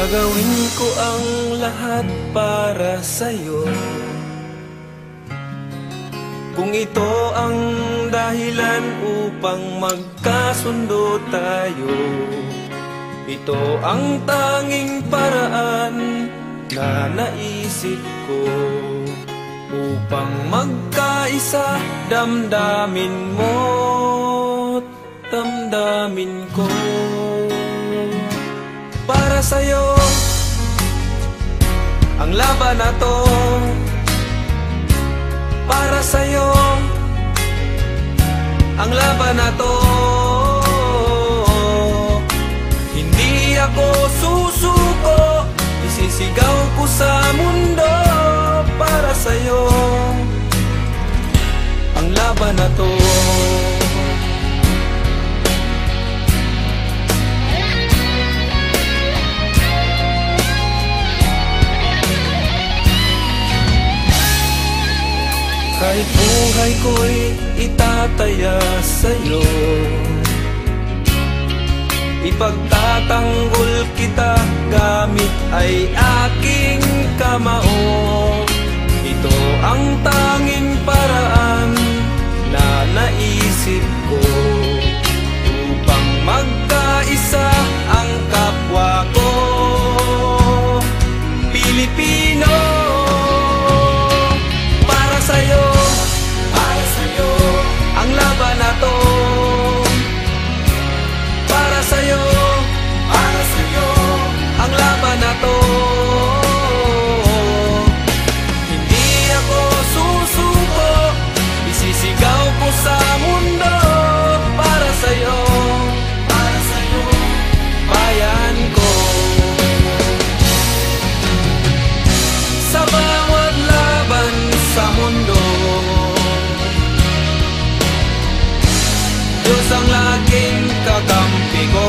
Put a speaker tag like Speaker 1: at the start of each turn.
Speaker 1: Gagawin ko ang lahat para sa'yo. Kung ito ang dahilan upang magkasundo tayo, ito ang tanging paraan na naisip ko upang magkaisa, damdamin mo't damdamin ko. Para sa'yo ang laban na to, para sa'yo ang laban na to. Hindi ako susuko, isisigaw ko sa mundo. Para sa'yo ang laban na to. Kahit buhay ko'y itataya sa'yo, ipagtatanggol kita gamit ay aking kamao. Ito ang tanging paraan na naisip ko upang magkaisa ang kapwa ko Pilipino. Para sa'yo ang laban na to. Para sa'yo ang laban na to. Hindi ako susuko, isisigaw ko sa mundo. Para sa'yo bayan ko. Sa bawat laban sa mundo, Diyos ang laging kakampi ko.